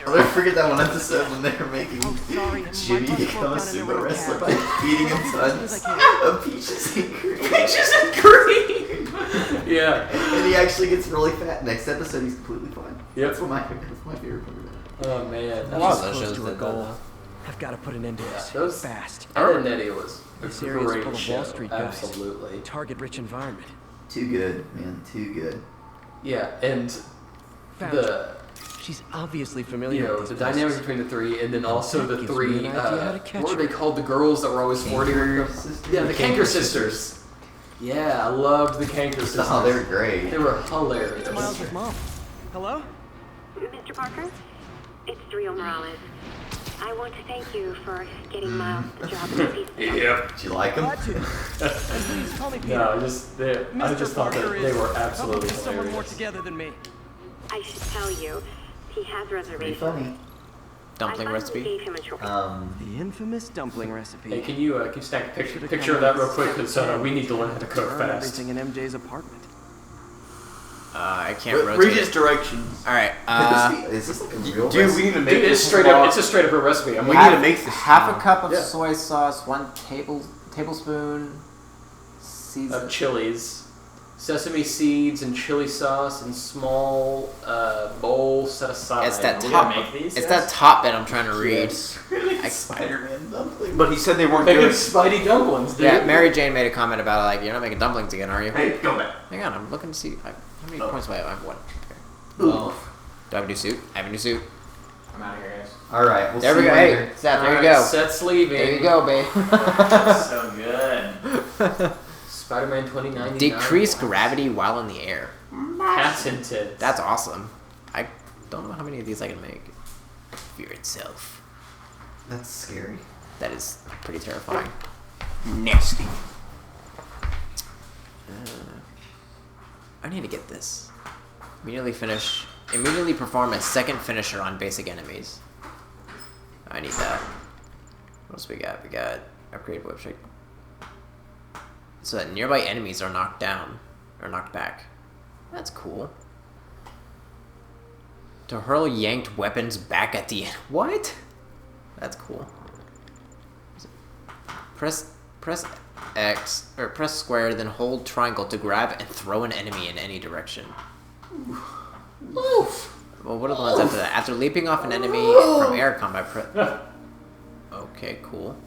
I'll never forget that one episode when they were making Jimmy become a sumo wrestler by feeding him tons of peaches and cream. Peaches and cream! Yeah. And he actually gets really fat. Next episode, he's completely fine. Yep. That's my favorite part of that. Oh, man. A lot of those shows did that. I've got to put an end to this fast. Ed and Eddie was a This area is full great of show. Wall Street guys. Absolutely. Target-rich environment. Too good, man. Too good. Yeah, and Found the... She's obviously familiar with the these dynamic places. between the three, and then also the Gives three, me an idea how to catch what were they her. called? The girls that were always flirting with them? Sisters? Yeah, the Kanker sisters. Yeah, I loved the Kanker sisters. Oh, they were great. They were hilarious. Miles with Mom. Hello? Mr. Parker, it's Rio Morales. I want to thank you for getting Miles the job at the pizza shop. Yep. Did you like them? Glad to. And please call me Peter. No, I just thought that they were absolutely probably someone more hilarious. together than me. I should tell you, he has Pretty reservations. funny. Dumpling I finally recipe. gave him a choice. The infamous dumpling recipe. Hey, can you snap a picture of that real quick? Because we need to learn how to cook Burn fast. everything in MJ's apartment. I can't rotate. Read his directions. All right. Is this like a real Dude, recipe? we need to make Dude, it's this straight raw. up. It's a straight up real recipe. We need to make this half a cup of Yeah. soy sauce, 1 tablespoon seeds Of chilies, sesame seeds, and chili sauce in small bowl set aside. It's that We're top. gonna make these, It's guys? that top bit I'm trying to read. Spider-Man dumpling. But he said they weren't Make it good. Spidey dumplings, dude. Yeah, Mary Jane made a comment about like you're not making dumplings again, are you? Hey, go back. Hang on, I'm looking to see how many points do I have. I have 1. Okay. Ooh. Do I have a new suit? I have a new suit. I'm out of here, guys. All right, we'll There see we go. you Hey, later. Seth, there you Alright, go. Seth's leaving. There you go, babe. So good. Spider-Man 2099. Decrease gravity while in the air. Patented. That's awesome. I don't know how many of these I can make. Fear itself. That's scary. That is pretty terrifying. Nasty. I need to get this. Immediately perform a second finisher on basic enemies. I need that. What else we got? We got upgrade website. So that nearby enemies are knocked down. Or knocked back. That's cool. To hurl yanked weapons back at the... What? That's cool. Press X, or press square, then hold triangle to grab and throw an enemy in any direction. Oof. Well, what are the ones after that? After leaping off an enemy from air combat, okay, cool.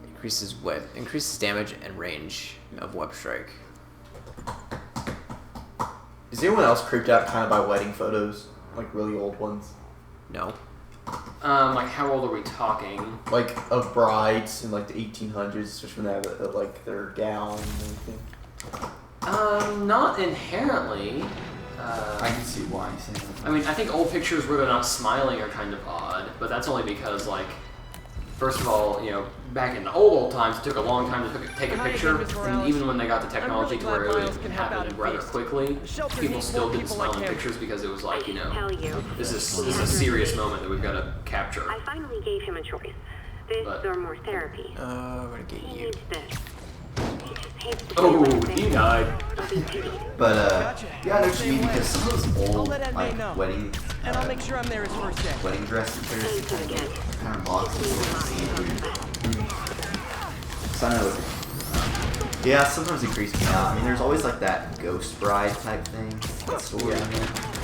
Increases damage and range of web strike. Is anyone else creeped out kind of by wedding photos? Like really old ones? No. Like how old are we talking? Like of brides in like the 1800s, especially when they have like their gown and everything. Not inherently. I can see why you say that. I mean, I think old pictures where they're not smiling are kind of odd, but that's only because, like, first of all, you know, back in the old times, it took a long time to take a picture, and even when they got the technology to where it would happen rather quickly, people still didn't smile in pictures because it was like, you know, this is a serious moment that we've got to capture. I finally gave him a choice. This or more therapy. I'm gonna get He you. needs this. He just hates the Oh, feeling he that died. he'll be pitied. But yeah, I know what you mean, because some of those old let Ed May know. like wedding And I'll make sure I'm there his first day. wedding dresses Thank you again. kind of boxes So I know. Yeah, sometimes it creeps me out. I mean, there's always like that ghost bride type thing. That story.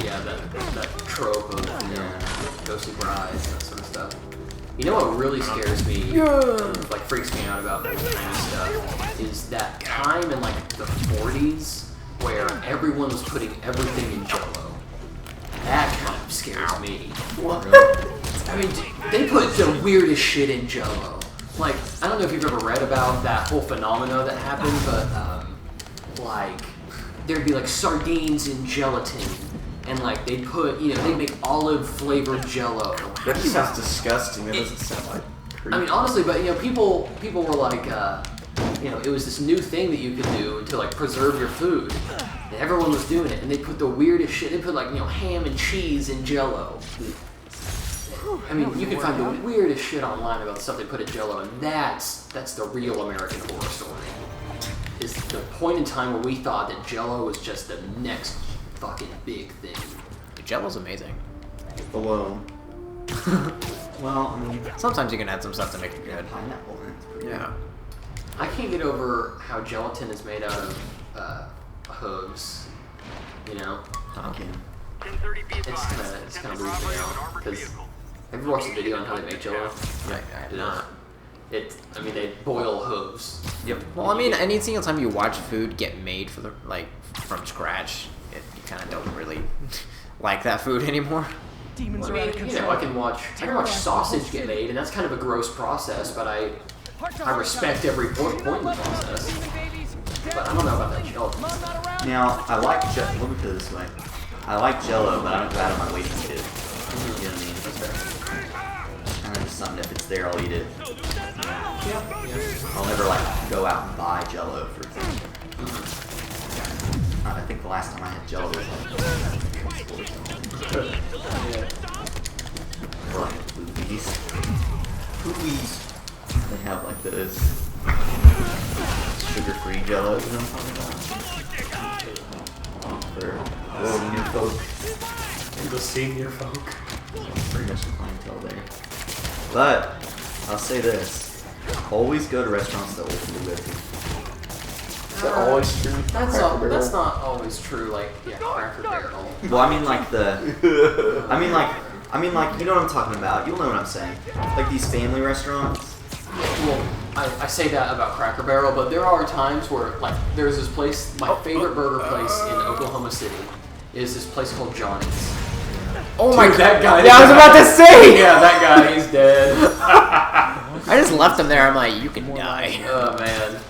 Yeah, that trope of, you know, ghostly brides and that sort of stuff. You know what really scares me, like freaks me out about this kind of stuff, is that time in like the 40s where everyone was putting everything in Jell-O. That kind of scares me. I mean, they put the weirdest shit in Jell-O. Like, I don't know if you've ever read about that whole phenomena that happened, but like, there'd be like sardines in gelatin. And like they'd put, you know, they'd make olive flavored Jell-O. That just sounds disgusting. That doesn't sound like creepy. I mean, honestly, but you know, people were like, you know, it was this new thing that you could do to like preserve your food, and everyone was doing it. And they put the weirdest shit. They put like, you know, ham and cheese in Jell-O. I mean, you can find the weirdest shit online about the stuff they put in Jell-O, and that's the real American horror story. Is the point in time where we thought that Jell-O was just the next fucking big thing. Jello's amazing. Alone. Well, I mean, Sometimes you can add some stuff to make it good. pineapple. Yeah. I can't get over how gelatin is made out of hooves. You know, Okay. it's kind of weird to know because have you watched the video on how they make Jello? I have not. I mean, they boil hooves. Yep. Well, I mean, any single time you watch food get made for the from scratch, you kind of don't really like that food anymore. Demons I are out of mean, control. I can watch sausage get made, and that's kind of a gross process, but I respect every point in the process. But I don't know about that gelatin. Now, I like let me put it this way. I like Jello, but I don't go out of my way to eat it. You know what I mean? That's fair. Kind of just something, if it's there, I'll eat it. Yeah. I'll never, like, go out and buy Jello, for example. I think the last time I had Jello was, like, or, like, Boobies. Boobies. They have, like, those sugar-free Jello, you know what I'm talking about? For senior folk. The senior folk. Pretty much the clientele there. But, I'll say this. Always go to restaurants that old people go to. Is that always true? That's not always true. Like, yeah, Cracker Barrel. Well, I mean like I mean like, you know what I'm talking about. You'll know what I'm saying. Like these family restaurants. Well, I say that about Cracker Barrel, but there are times where, like, there's this place, my favorite burger place in Oklahoma City is this place called Johnny's. Oh my god! That guy. Yeah, I was about to say. Yeah, that guy, he's dead. I just left him there. I'm like, you can die. Oh, man.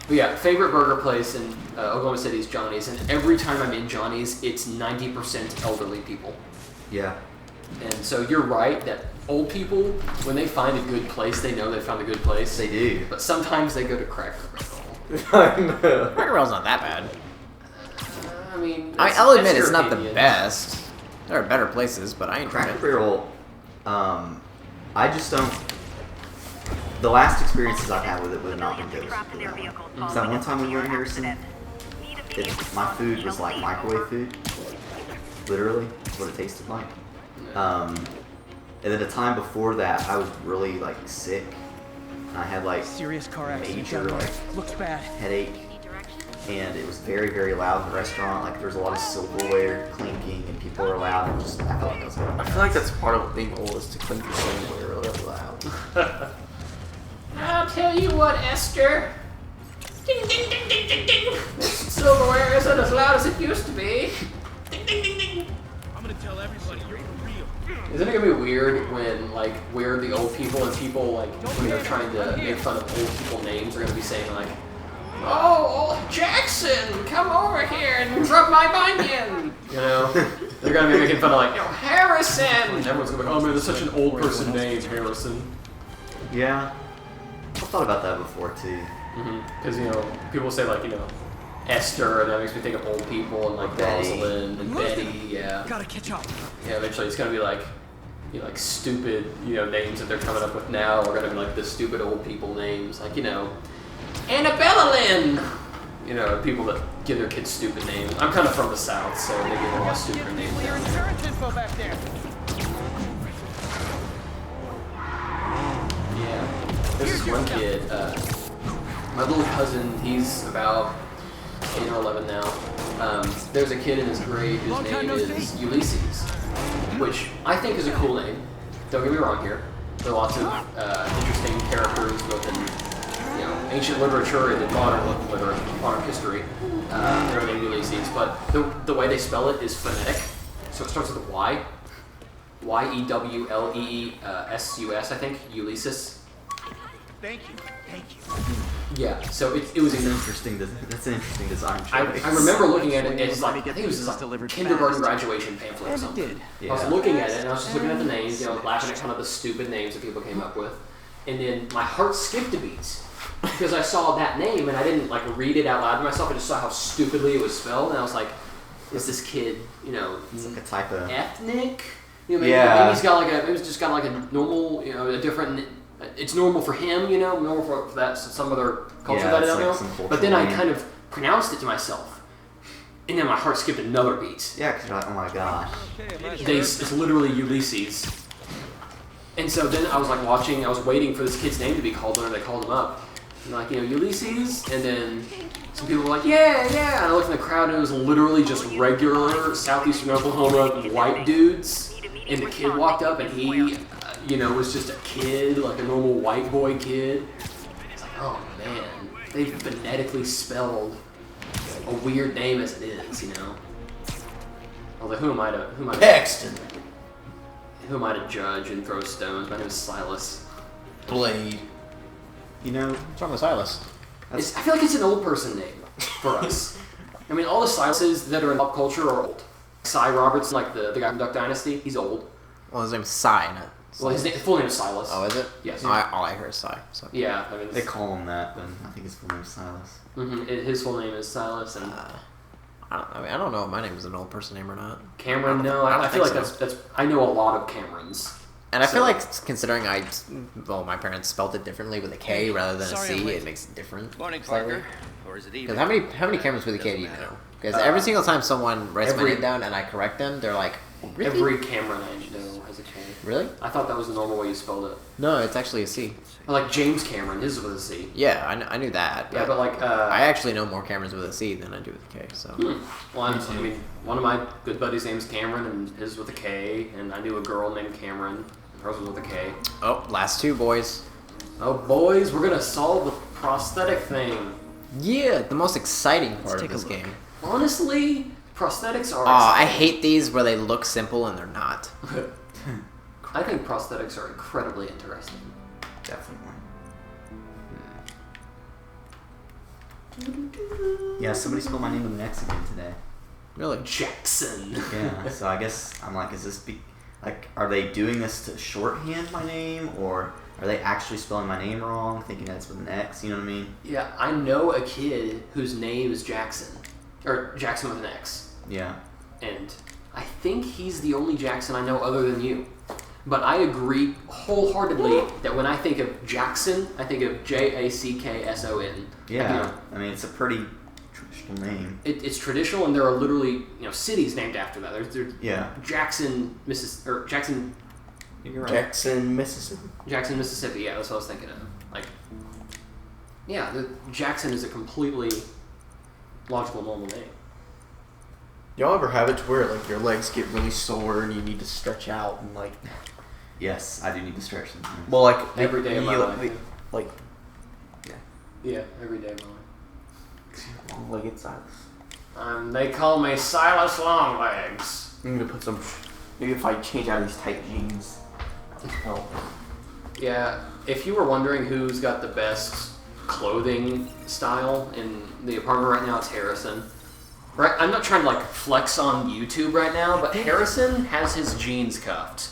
But yeah, favorite burger place in Oklahoma City is Johnny's, and every time I'm in Johnny's, it's 90% elderly people. Yeah. And so you're right that old people, when they find a good place, they know they found a good place. They do. But sometimes they go to Cracker Barrel. I know. Cracker Barrel's not that bad. I mean, I'll admit that's it's your not the opinion. best. There are better places, but I ain't Cracker trying to. Barrel, I just don't. The last experiences I've had with it would have not been good. So that one time we went to Harrison, my food was like microwave food. Literally, is what it tasted like. And then the time before that, I was really like sick. And I had like Serious car accident major down there. like Looks bad. headache. And it was very, very loud in the restaurant. Like there was a lot of silverware clinking, and people were loud. And just I felt like I was going. I feel like that's part of being old is to clink your silverware really loud. I'll tell you what, Esther. Ding, ding, ding, ding, ding, ding. This silverware isn't as loud as it used to be. Ding, ding, ding, ding. I'm gonna tell everybody you're for real. Isn't it gonna be weird when, like, we're the old people and people, like, when they're trying to make fun of old people names, are gonna be saying, like, "Oh, old Jackson, come over here and rub my bunion." You know? They're gonna be making fun of, like, "Yo, Harrison." And everyone's gonna be like, "Oh man, that's such an old person name, Harrison." Yeah, I've thought about that before too. Because, you know, people say, like, you know, Esther, and that makes me think of old people, and, like, Betty. Rosalind and Betty, yeah. Gotta catch up. Yeah, eventually it's gonna be like, you know, like stupid, you know, names that they're coming up with now are gonna be like the stupid old people names, like, you know, Annabella Lynn. You know, people that give their kids stupid names. I'm kind of from the South, so they give a lot of stupider names. Clear insurance info back there. Yeah. There's this one kid, my little cousin, he's about 10 or 11 now. There's a kid in his grade whose name is Ulysses, which I think is a cool name. Don't get me wrong here. There are lots of interesting characters, both in, you know, ancient literature and in modern history. That are named Ulysses, but the way they spell it is phonetic. So it starts with a Y. Yewleesus, I think. Ulysses. Thank you. Yeah, so it was That's a an interesting design choice. I remember looking at it as like, I Get think it was pieces like delivered kindergarten fast. graduation pamphlet or And it something. did. I was Yeah. looking at it and I was just looking at the names, you know, laughing at kind of the stupid names that people came up with. And then my heart skipped a beat because I saw that name and I didn't like read it out loud to myself. I just saw how stupidly it was spelled and I was like, is this kid, you know, It's like a typo. ethnic? You know, maybe, Yeah. maybe he's got like maybe he's just got like a normal, you know, a different. It's normal for him, you know, normal for that some other culture Yeah, that I it's don't like know. some But then I cultural kind of pronounced it to myself. And then my heart skipped another beat. Yeah, because you're like, oh my gosh. It's literally Ulysses. And so then I was like I was waiting for this kid's name to be called whenever they called him up. And like, Ulysses, and then some people were like, yeah. And I looked in the crowd and it was literally just regular Southeastern Oklahoma white dudes. And the kid walked up and he, was just a kid, like a normal white boy kid. It's like, oh man, they phonetically spelled a weird name as it is, Although who am I to Paxton. Who am I to judge and throw stones? My name is Silas. Blade. What's wrong with Silas? I feel like it's an old person name for us. I mean, all the Silases that are in pop culture are old. Cy Robertson, like the guy from Duck Dynasty, he's old. Well, his name's Cy, not Well, his full name is Silas. Oh, is it? Yes. All I hear is Cy. So. Yeah, I mean, They call him that, but I think his full name is Silas. His full name is Silas, and I don't know if my name is an old person name or not. Cameron. No, I feel like that's. I know a lot of Camerons. And I feel like considering my parents spelled it differently with a K rather than a C, it makes it different. Morning, Parker. Or is it Because evening? how many Camerons with a K do you know? Because every single time someone writes my name down and I correct them, they're like, really? Every Cameron I know has a K. Really? I thought that was the normal way you spelled it. No, it's actually a C. Like James Cameron, his is with a C. Yeah, I knew that. Yeah, but like I actually know more Camerons with a C than I do with a K. So. Well, I mean, one of my good buddies' name's Cameron, and his with a K, and I knew a girl named Cameron. Hers was with a K. Oh, last two, boys. Oh, boys, we're gonna solve the prosthetic thing. Yeah, the most exciting part of this game. Honestly, prosthetics are. I hate these where they look simple and they're not. I think prosthetics are incredibly interesting. Definitely. Yeah, somebody spelled my name with an X again today. Really? Jackson. Yeah, so I guess I'm like, is this are they doing this to shorthand my name, or are they actually spelling my name wrong, thinking that it's with an X? You know what I mean? Yeah, I know a kid whose name is Jackson, or Jackson with an X. Yeah. And I think he's the only Jackson I know other than you. But I agree wholeheartedly that when I think of Jackson, I think of Jackson. Yeah. I mean, it's a pretty traditional name. It's traditional, and there are literally cities named after that. There's Jackson, Jackson. You're right. Jackson, Mississippi. Jackson, Mississippi. Yeah, that's what I was thinking of. Like, yeah, Jackson is a completely logical, normal name. Y'all ever have it to where like your legs get really sore and you need to stretch out and like? Yes, I do need to stretch sometimes. Well, like Every day of my life. Like Yeah, every day of my life. long-legged Silas. They call me Silas Longlegs. I'm gonna put some. Maybe if I change out of these tight jeans. Oh. Yeah, if you were wondering who's got the best clothing style in the apartment right now, it's Harrison. Right, I'm not trying to like flex on YouTube right now, but Harrison has his jeans cuffed.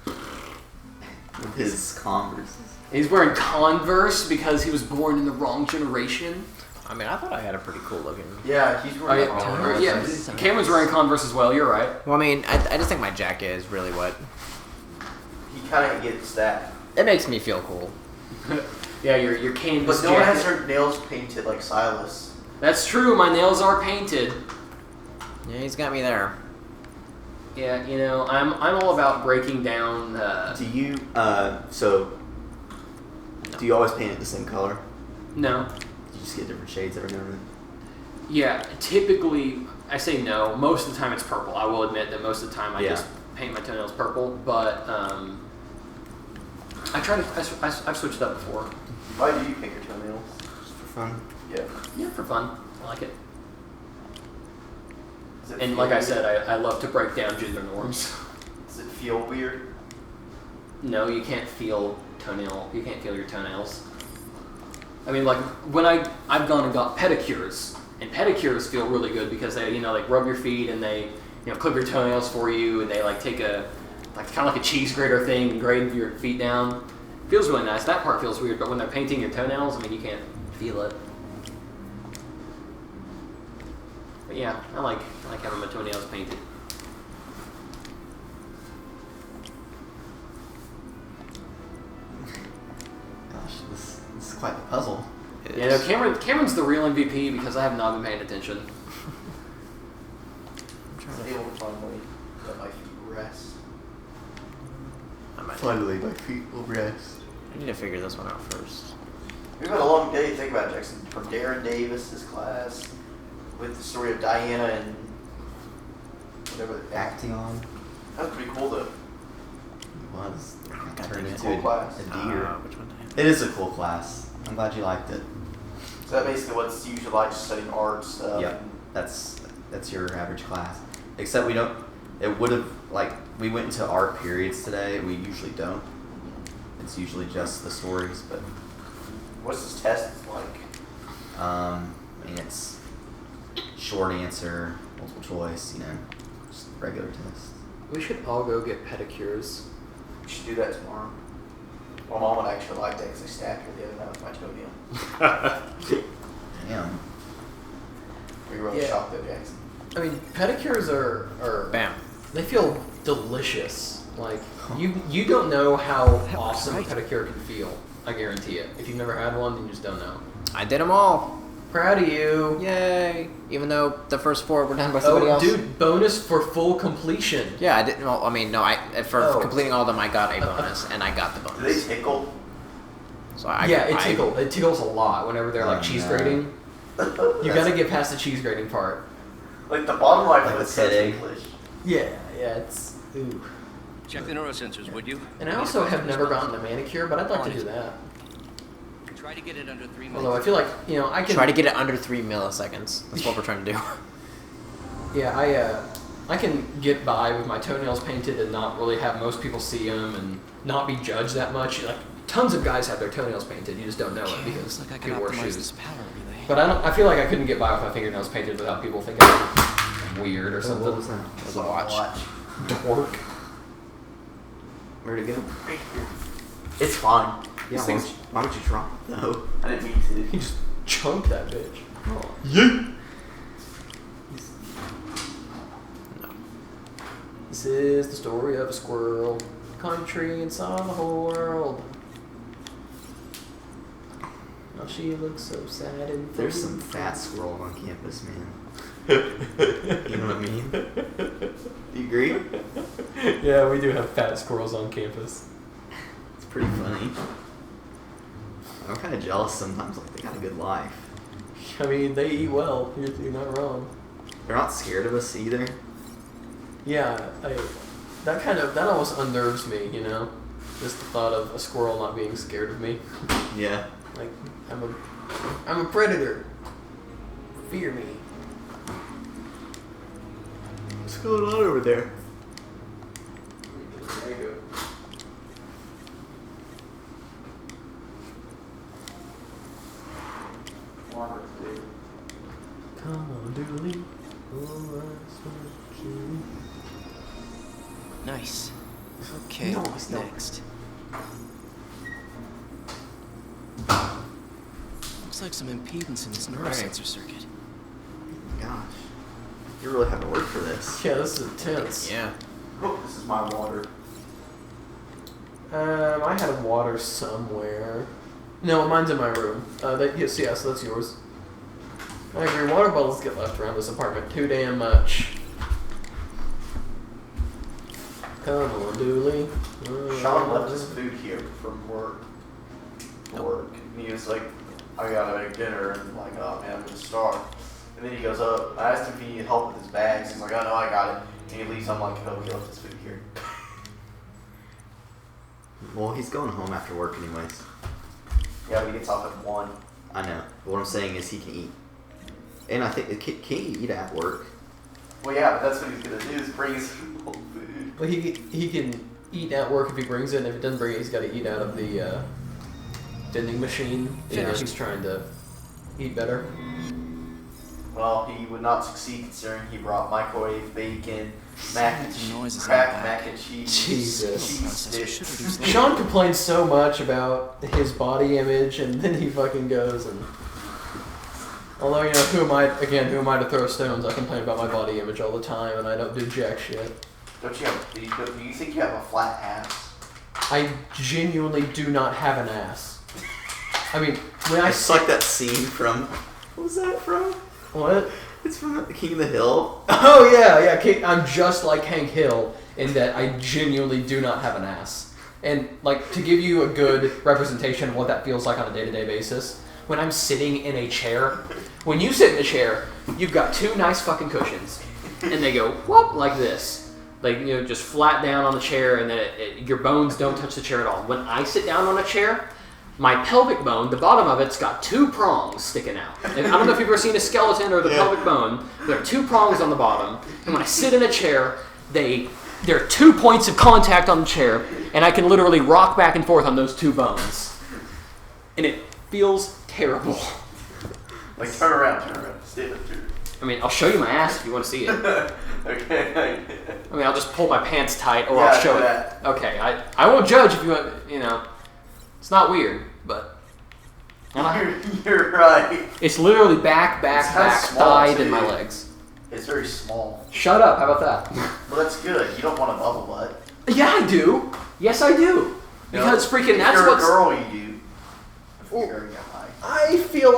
With his Converses. He's wearing Converse because he was born in the wrong generation. I mean, I thought I had a pretty cool looking. Yeah, he's wearing Yeah, Cameron's wearing Converse as well. You're right. Well, I mean, I just think my jacket is really what. He kind of gets that. It makes me feel cool. Yeah, your canvas But no one jacket. has their nails painted like Silas. That's true. My nails are painted. Yeah, he's got me there. Yeah, I'm all about breaking down. Do you do you always paint it the same color? No. You just get different shades every now and then? Yeah, typically I say no. Most of the time it's purple. I will admit that most of the time I just paint my toenails purple, but I've switched up before. Why do you paint your toenails? Just for fun? Yeah. Yeah, for fun. I like it. Does it And feel like I weird? said, I love to break down gender norms. Does it feel weird? No, you can't feel you can't feel your toenails. I mean, like when I've gone and got pedicures, and pedicures feel really good because they like rub your feet and they clip your toenails for you, and they like take a kind of like a cheese grater thing and grade your feet down. Feels really nice. That part feels weird, but when they're painting your toenails, I mean, you can't feel it. But yeah, I like having my toenails painted. Gosh, this is quite the puzzle. Yeah, no, Cameron's the real MVP because I have not been paying attention. able to finally let my feet rest. I might. Finally, my feet will rest. I need to figure this one out first. We've had a long day. Think about it, Jackson. From Darren Davis's class, with the story of Diana and whatever. Action. That was pretty cool, though. It was. God Turned dang it. into Cool class. a deer. Which one? It is a cool class. I'm glad you liked it. So that basically what's usually like, just studying art stuff. Yep. That's your average class. Except we don't. It would have like we went into art periods today. We usually don't. It's usually just the stories, but What's this test like? and it's short answer, multiple choice. You know, just regular test. We should all go get pedicures. We should do that tomorrow. My mom would actually like that because I stabbed her the other night with my toenail. Damn. Were you really Yeah. shocked though, Jackson? I mean, pedicures are Bam. they feel delicious. Like you don't know how awesome a pedicure can feel. I guarantee it. If you've never had one, then you just don't know. I did them all. Proud of you. Yay! Even though the first 4 were done by somebody Oh, else. dude, bonus for full completion. Yeah, I didn't. Well, I mean, no. For Oh. completing all of them, I got a bonus, and I got the Do they bonus. tickle? So I Yeah, it tickles. It tickles a lot whenever they're like Oh, cheese no. grating. You gotta get past the cheese grating part. Like the bottom line Like of the it's such headache. English. Yeah, it's ooh. Check the neurosensors, would you? And I also have never gotten a manicure, but I'd like to do that. Try to get it under 3 minutes. Although I feel like I can Try to get it under 3 milliseconds. That's what we're trying to do. Yeah, I can get by with my toenails painted and not really have most people see them and not be judged that much. Like tons of guys have their toenails painted, you just don't know it because people wear shoes. But I feel like I couldn't get by with my fingernails painted without people thinking I'm weird or something. What was that? It was a watch. Dork. Where'd it go? It's fine. Yeah. These things- Why would you drop it though? I didn't mean to. He just chunked that bitch. This is the story of a squirrel. Country and saw the whole world. Now she looks so sad and There's some fat squirrel on campus, man. You know what I mean? Do you agree? Yeah, we do have fat squirrels on campus. It's pretty funny. I'm kind of jealous sometimes. Like they got a good life. I mean, they eat well. You're not wrong. They're not scared of us either. Yeah, that almost unnerves me. You know, just the thought of a squirrel not being scared of me. Yeah. Like I'm a predator. Fear me. What's going on over there? There you go. Come on, Dooley. Nice. Okay, No, what's no. next? Looks like some impedance in this neurosensor circuit. Gosh. You really have to work for this. Yeah, this is intense. Yeah. Oh, this is my water. I had water somewhere. No, mine's in my room. Yes, so that's yours. I agree. Water bottles get left around this apartment too damn much. Come on, Dooley. Sean left his food here from work. And he was like, I gotta make dinner, and I'm like, oh man, I'm gonna starve. And then he goes up. I asked him if he needed help with his bags. He's like, oh no, I got it. And he leaves. I'm like, oh, he left his food here. Well, he's going home after work anyways. Yeah, but he gets off at 1. I know. But what I'm saying is he can eat. And I think, can he eat at work? Well, yeah, but that's what he's gonna do is bring his whole food. Well, he can eat at work if he brings it. And if he doesn't bring it, he's got to eat out of the vending machine. Yeah, he's trying to eat better. Well, he would not succeed considering he brought microwave bacon, mac and cheese, Noises in cracked the mac and cheese, Jesus. cheese sticks. Sean complains so much about his body image, and then he fucking goes and. Although, who am I to throw stones? I complain about my body image all the time, and I don't do jack shit. Do you think you have a flat ass? I genuinely do not have an ass. I mean, when I It's like that scene from... What was that from? what? It's from King of the Hill. Oh yeah. I'm just like Hank Hill in that I genuinely do not have an ass. And like to give you a good representation of what that feels like on a day-to-day basis, when I'm sitting in a chair, when you sit in a chair, you've got two nice fucking cushions, and they go whoop like this, like just flat down on the chair, and then your bones don't touch the chair at all. When I sit down on a chair, my pelvic bone, the bottom of it's got two prongs sticking out. And I don't know if you've ever seen a skeleton or the pelvic bone. There are two prongs on the bottom, and when I sit in a chair, there are 2 points of contact on the chair, and I can literally rock back and forth on those two bones. And it feels terrible. Like, turn around. Stand up, I mean, I'll show you my ass if you want to see it. Okay. I mean, I'll just pull my pants tight, or Yeah, I'll show do it. that. Okay, I won't judge if you want, It's not weird, but... You're right. It's literally back, It's kinda small, thigh, too. and my legs. It's very small. Shut up, how about that? Well, that's good. You don't want a bubble butt. Yeah, I do. Yes, I do. Because freaking if that's you're what's... a girl, you do. If you're a guy. I feel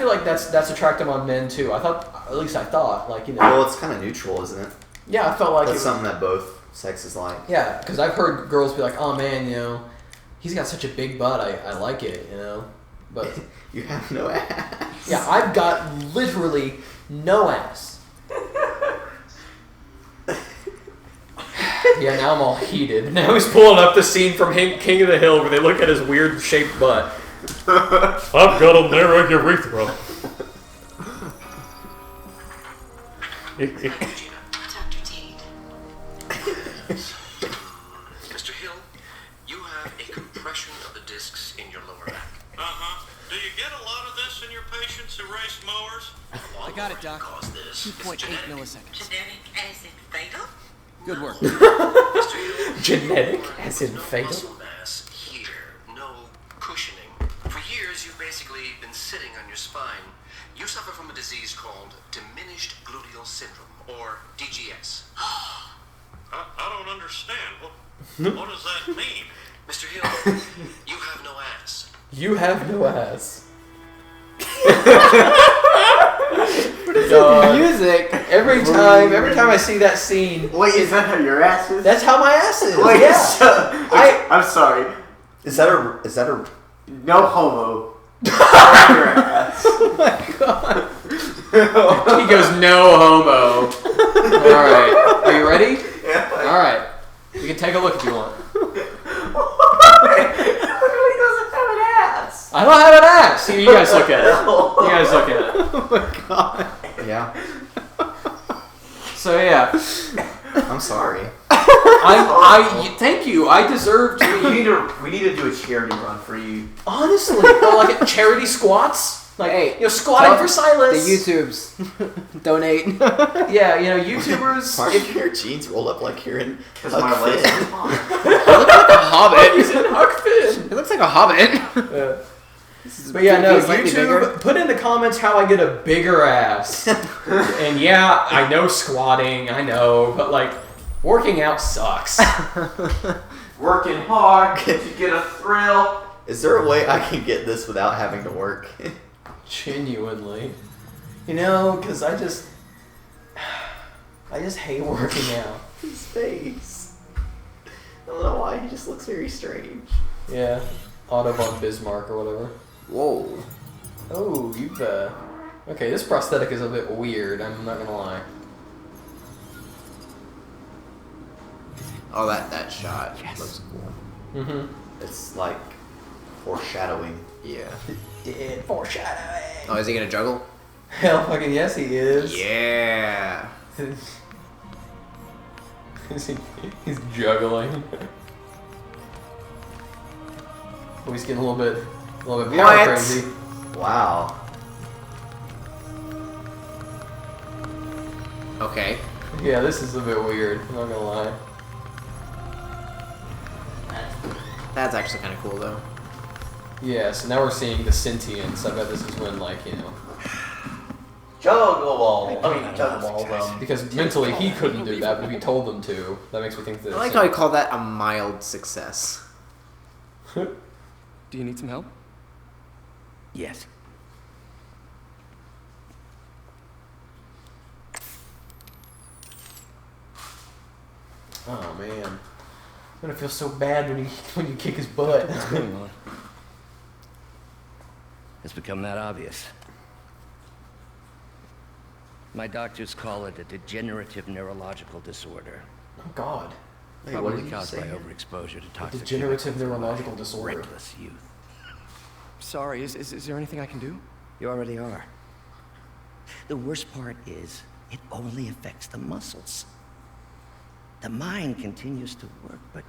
like that's attractive on men too. I thought. Well, it's kind of neutral, isn't it? Yeah, I felt like That's something that both sexes like. Yeah, because I've heard girls be like, "Oh man, he's got such a big butt. I like it, But You have no ass. yeah, I've got literally no ass. Yeah, now I'm all heated. Now he's pulling up the scene from King of the Hill where they look at his weird shaped butt. I've got a narrow urethra. Dr. Tate. Mr. Hill, you have a compression of the discs in your lower back. Uh-huh. Do you get a lot of this in your patients who race mowers? I got it, Doc. Cause this is 2.8 genetic. milliseconds. Genetic acid fatal? Good work. Mr. Hill, Genetic you as in have no fatal? muscle mass here, no cushioning. For years, you've basically been sitting on your spine. You suffer from a disease called diminished gluteal syndrome, or DGS. I don't understand. What does that mean? Mr. Hill, you have no ass. You have no ass. Music. Every time I see that scene, Wait, is that how your ass is? that's how my ass is. Wait, Yeah. I'm sorry. Is that a? No homo. Your ass. Oh my god. He goes, no homo. Alright. Are you ready? Yeah. Alright. You can take a look if you want. He doesn't have an ass. I don't have an ass. See, you guys look at it. You guys look at it. Oh my god. Yeah. So yeah. I'm sorry. Thank you. I deserve to be. We need to do a charity run for you. Honestly, like charity squats. Like, Hey, squatting for Silas. The YouTubes. Donate. Yeah, YouTubers. Why are your jeans rolled up like you're in? Because my legs are long. It looks like a hobbit. He's in Huck Finn. It looks like a hobbit. But yeah, no, Slightly YouTube, bigger. put in the comments how I get a bigger ass. And yeah, I know squatting, I know, but like, working out sucks. Working hard to get a thrill. Is there a way I can get this without having to work? Genuinely. Because I just hate working out. His face. I don't know why. He just looks very strange. Yeah, Otto von Bismarck or whatever. Whoa. Oh, you've, okay, this prosthetic is a bit weird, I'm not gonna lie. Oh, that shot looks cool. Mm-hmm. It's like foreshadowing. Yeah. Dead foreshadowing. Oh, is he gonna juggle? Hell fucking yes, he is. Yeah. He's juggling. Oh, he's getting a little bit power What? crazy. Wow. Okay. Yeah, this is a bit weird. I'm not gonna lie. That's actually kind of cool, though. Yeah, so now we're seeing the sentience. I bet this is when, like, Juggle ball. I mean, juggle ball. because mentally he couldn't do that, but if he told them to, that makes me think that. I like how he called that a mild success. Do you need some help? Yes. Oh man, I'm gonna feel so bad when you kick his butt. What's going on? It's become that obvious. My doctors call it a degenerative neurological disorder. Oh God. Wait, what Probably did you caused by say? overexposure to toxic Degenerative chemicals in my neurological disorder. reckless youth. Sorry, is there anything I can do? You already are. The worst part is, it only affects the muscles. The mind continues to work, but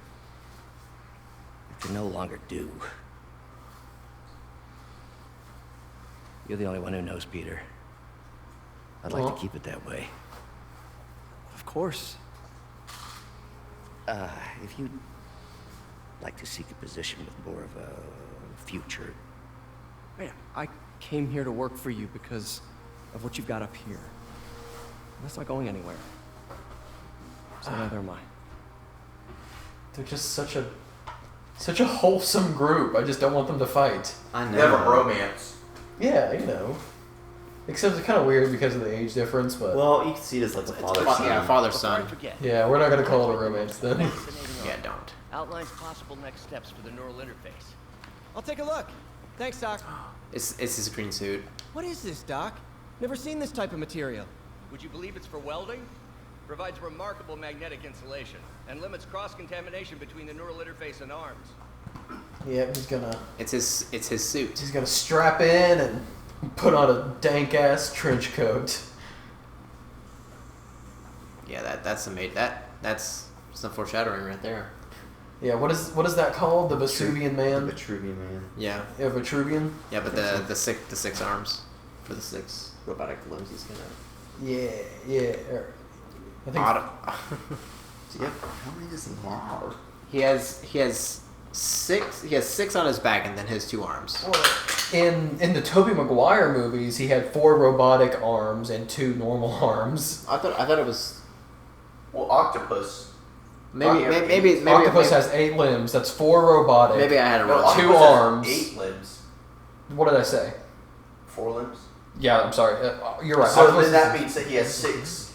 it can no longer do. You're the only one who knows, Peter. I'd like to keep it that way. Of course. If you'd like to seek a position with more of a future. Man, I came here to work for you because of what you've got up here. That's not going anywhere. So neither am I. They're just such a wholesome group. I just don't want them to fight. I know. They have a romance. Yeah, you know. Except it's kind of weird because of the age difference, but Well, you can see it as like a father son. Yeah, father-son. yeah, we're not gonna call it a romance then. Yeah, don't. Outlines possible next steps for the neural interface. I'll take a look. Thanks, Doc. It's his green suit. What is this, Doc? Never seen this type of material. Would you believe it's for welding? Provides remarkable magnetic insulation and limits cross-contamination between the neural interface and arms. Yeah, It's his suit. he's gonna strap in and put on a dank ass trench coat. Yeah, that's some foreshadowing right there. Yeah, what is that called? The Vesuvian Man? The Vitruvian Man. Yeah. Yeah, Vitruvian? Yeah, but the six arms for the 6 robotic limbs he's gonna. Yeah. I think Otto. Yep. How many does he have? He has 6. He has 6 on his back, and then his 2 arms. in the Tobey Maguire movies, he had 4 robotic arms and 2 normal arms. I thought it was. Well, Octopus. Maybe Octopus has 8 limbs. That's 4 robotic. Maybe I had it No, wrong. 2 Octopus has arms. 8 limbs. What did I say? 4 limbs. Yeah, I'm sorry. You're right. So Octopus then that is- means that he has 6.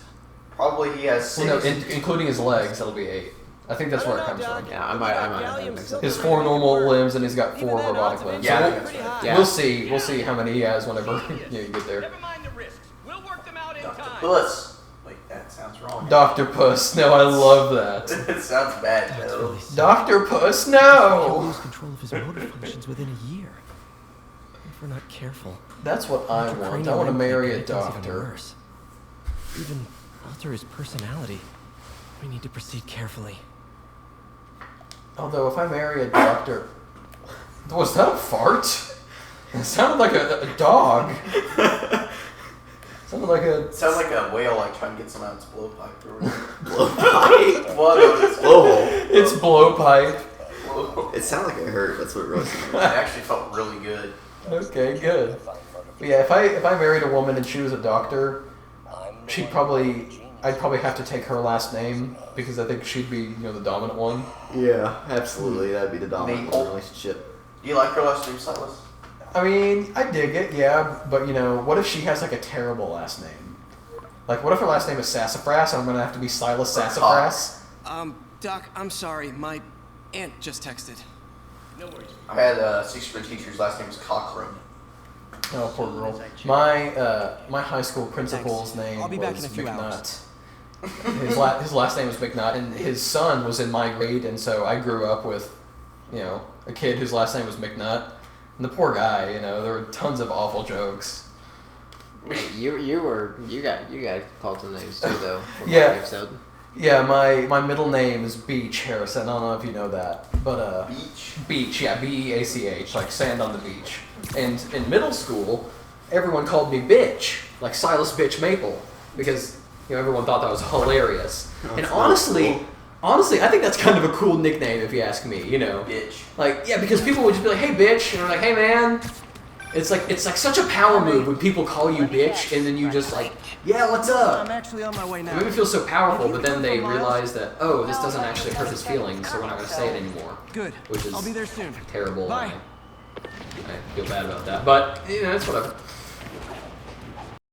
Probably he has 6. Well, no, including his legs, that'll be 8. I think that's where it comes from. Yeah, I might have mixed up. His 4 normal limbs and he's got 4 robotic limbs. Yeah, I So think that's right. Yeah. we'll see how many he has whenever you get there. Never mind the risks. We'll work them out in time. Octopus. Wait, that sounds wrong. Dr. Puss. No, I love that. It sounds bad, though. Dr. Puss, He'll no! lose control of his motor functions within a year. If we're not careful. That's what I want. I Cranial want to marry a implant gets even doctor. worse. Even alter his personality. We need to proceed carefully. Although, if I marry a doctor... Was that a fart? It sounded like a dog. Sounded like a... It sounds like a whale, like trying to get some out of its blowpipe or whatever. Blowpipe? What is it? Blowhole. It's blowpipe. It sounded like it hurt. That's what it was. It actually felt really good. Okay, good. But yeah, if I married a woman and she was a doctor, I'd probably have to take her last name because I think she'd be, the dominant one. Yeah, absolutely. That'd be the dominant Maple. relationship. Do you like her last name, Silas? I mean, I dig it, yeah, but what if she has like a terrible last name? Like, what if her last name is Sassafras and I'm gonna have to be Silas Sassafras? Doc, I'm sorry. My aunt just texted. No worries. I had a 6th grade teacher's last name was Cockrum. Oh, poor girl. My high school principal's name I'll be was back in a few McNutt. His last name was McNutt, and his son was in my grade, and so I grew up with, a kid whose last name was McNutt. And the poor guy, there were tons of awful jokes. Hey, you got called some names too though. From Yeah. my episode. Yeah, my middle name is Beach Harrison. I don't know if you know that, but Beach, yeah, Beach, like sand on the beach. And in middle school, everyone called me Bitch, like Silas Bitch Maple, because everyone thought that was hilarious. And honestly, I think that's kind of a cool nickname if you ask me. Bitch. Like, yeah, because people would just be like, "Hey, bitch," and I'm like, "Hey, man." It's like such a power move when people call you bitch, and then you just like, "Yeah, what's up?" I'm actually on my way now. It made me feel so powerful, but then they realize that, oh, this doesn't actually hurt his feelings, so we're not going to say it anymore. Good. Which is I'll be there soon. terrible. Bye. I feel bad about that, but it's whatever.